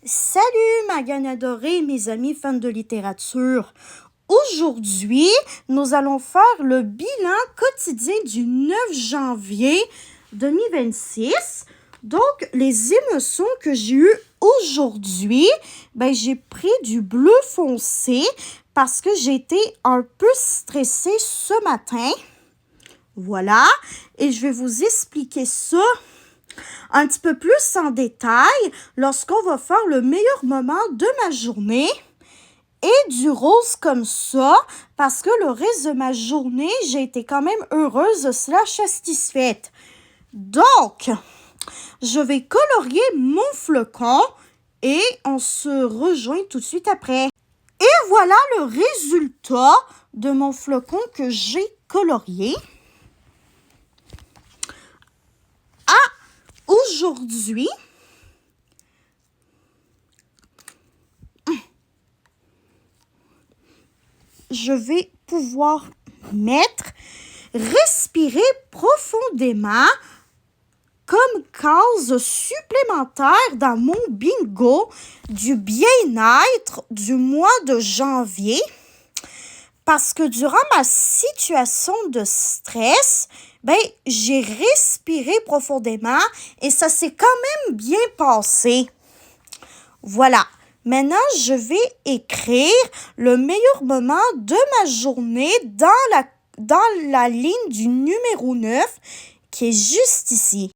Salut ma gang adorée, mes amis fans de littérature. Aujourd'hui, nous allons faire le bilan quotidien du 9 janvier 2026. Donc, les émotions que j'ai eues aujourd'hui, j'ai pris du bleu foncé parce que j'ai été un peu stressée ce matin. Voilà, et je vais vous expliquer ça un petit peu plus en détail lorsqu'on va faire le meilleur moment de ma journée et du rose comme ça parce que le reste de ma journée, j'ai été quand même heureuse / satisfaite. Donc, je vais colorier mon flocon et on se rejoint tout de suite après. Et voilà le résultat de mon flocon que j'ai colorié. Aujourd'hui, je vais pouvoir respirer profondément comme case supplémentaire dans mon bingo du bien-être du mois de janvier. Parce que durant ma situation de stress, j'ai respiré profondément et ça s'est quand même bien passé. Voilà. Maintenant, je vais écrire le meilleur moment de ma journée dans la ligne du numéro 9 qui est juste ici.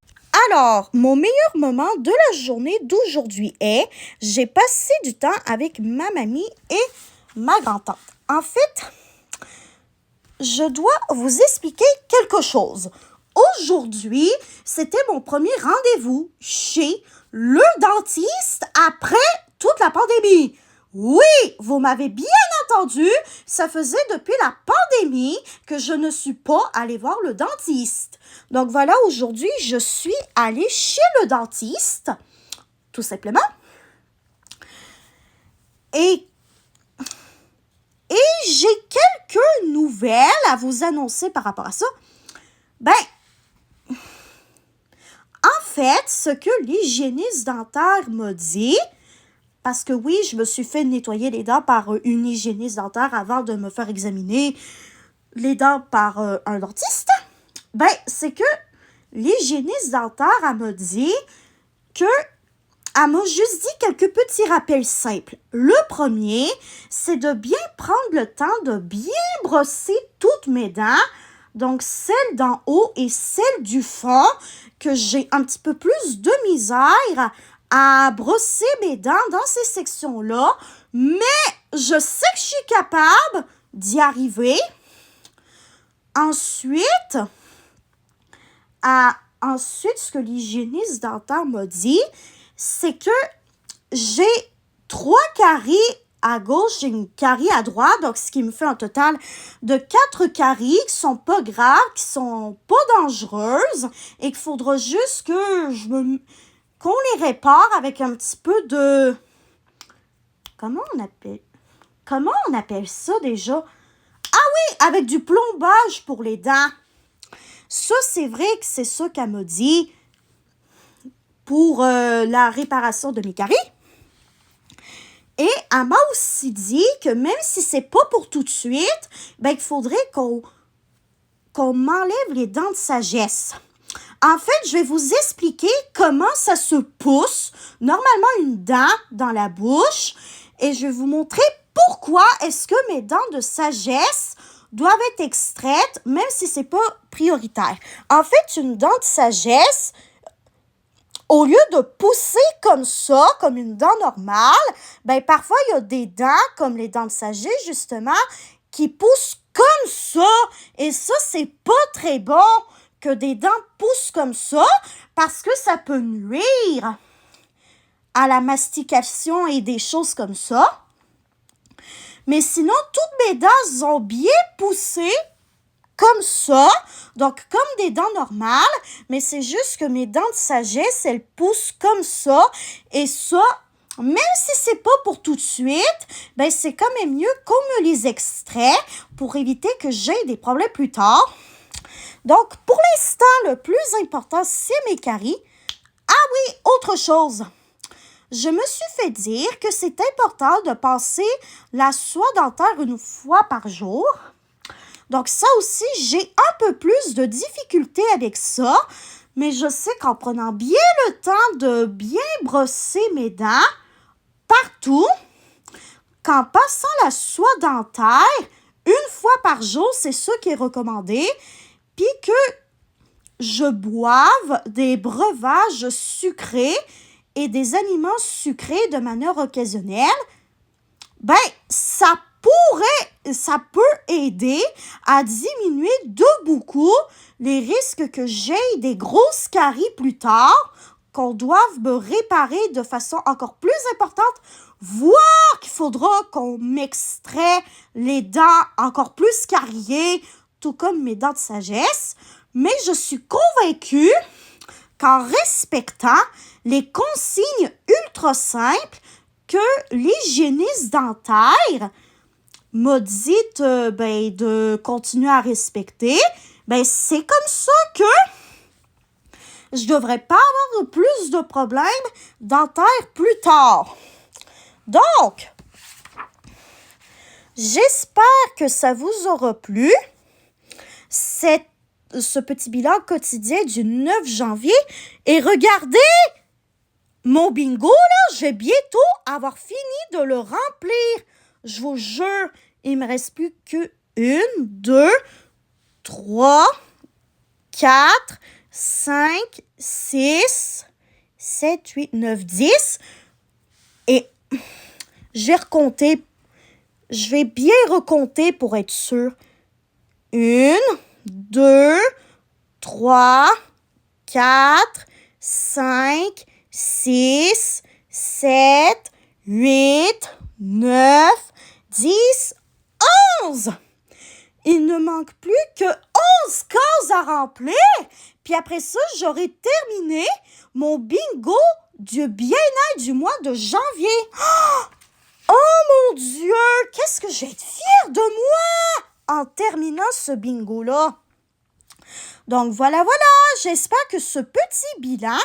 Alors, mon meilleur moment de la journée d'aujourd'hui est j'ai passé du temps avec ma mamie et ma grand-tante. En fait, je dois vous expliquer quelque chose. Aujourd'hui, c'était mon premier rendez-vous chez le dentiste après toute la pandémie. Oui, vous m'avez bien entendu, ça faisait depuis la pandémie que je ne suis pas allée voir le dentiste. Donc voilà, aujourd'hui, je suis allée chez le dentiste, tout simplement. Et j'ai quelques nouvelles à vous annoncer par rapport à ça. En fait, ce que l'hygiéniste dentaire m'a dit, parce que oui, je me suis fait nettoyer les dents par une hygiéniste dentaire avant de me faire examiner les dents par un dentiste, c'est que l'hygiéniste dentaire, elle m'a dit que elle m'a juste dit quelques petits rappels simples. Le premier, c'est de bien prendre le temps de bien brosser toutes mes dents, donc celles d'en haut et celles du fond, que j'ai un petit peu plus de misère à brosser mes dents dans ces sections-là, mais je sais que je suis capable d'y arriver. Ensuite, ce que l'hygiéniste dentaire m'a dit, c'est que j'ai 3 caries à gauche et une carie à droite, donc ce qui me fait un total de 4 caries qui sont pas graves, qui sont pas dangereuses et qu'il faudra juste que qu'on les répare avec un petit peu de... Comment on appelle ça déjà? Ah oui, avec du plombage pour les dents. Ça, c'est vrai que c'est ça qu'elle m'a dit pour la réparation de mes caries. Et elle m'a aussi dit que même si c'est pas pour tout de suite, il faudrait qu'on m'enlève les dents de sagesse. En fait, je vais vous expliquer comment ça se pousse, normalement une dent dans la bouche, et je vais vous montrer pourquoi est-ce que mes dents de sagesse doivent être extraites, même si c'est pas prioritaire. En fait, une dent de sagesse, au lieu de pousser comme ça, comme une dent normale, parfois, il y a des dents, comme les dents de sagesse, justement, qui poussent comme ça. Et ça, c'est pas très bon que des dents poussent comme ça, parce que ça peut nuire à la mastication et des choses comme ça. Mais sinon, toutes mes dents ont bien poussé comme ça, donc comme des dents normales, mais c'est juste que mes dents de sagesse, elles poussent comme ça, et ça, même si c'est pas pour tout de suite, c'est quand même mieux qu'on me les extrait pour éviter que j'aie des problèmes plus tard. Donc, pour l'instant, le plus important, c'est mes caries. Ah oui, autre chose. je me suis fait dire que c'est important de passer la soie dentaire une fois par jour. Donc ça aussi, j'ai un peu plus de difficulté avec ça, mais je sais qu'en prenant bien le temps de bien brosser mes dents partout, qu'en passant la soie dentaire une fois par jour, c'est ce qui est recommandé, puis que je boive des breuvages sucrés et des aliments sucrés de manière occasionnelle, ben ça peut aider à diminuer de beaucoup les risques que j'ai des grosses caries plus tard, qu'on doive me réparer de façon encore plus importante, voire qu'il faudra qu'on m'extrait les dents encore plus cariées, tout comme mes dents de sagesse. Mais je suis convaincue qu'en respectant les consignes ultra simples que l'hygiéniste dentaire m'a dit de continuer à respecter, c'est comme ça que je devrais pas avoir plus de problèmes dentaires plus tard. Donc, j'espère que ça vous aura plu, ce petit bilan quotidien du 9 janvier. Et regardez, mon bingo, là, je vais bientôt avoir fini de le remplir. Je vous jure, il me reste plus que 1, 2, 3, 4, 5, 6, 7, 8, 9, 10. Et je vais recompter. Je vais bien recompter pour être sûr. 1, 2, 3, 4, 5, 6, 7, 8, 9, 10, 11. Il ne manque plus que 11 cases à remplir. Puis après ça, j'aurai terminé mon bingo du bien-être du mois de janvier. Oh mon Dieu, qu'est-ce que je vais être fière de moi en terminant ce bingo-là. Donc voilà, j'espère que ce petit bilan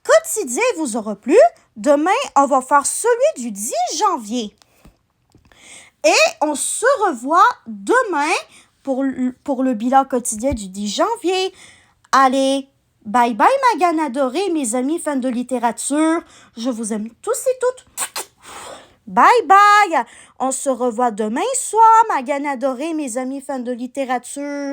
quotidien vous aura plu. Demain, on va faire celui du 10 janvier. Et on se revoit demain pour le bilan quotidien du 10 janvier. Allez, bye bye ma gagne adorée, mes amis fans de littérature. Je vous aime tous et toutes. Bye bye. On se revoit demain soir, ma gagne adorée, mes amis fans de littérature.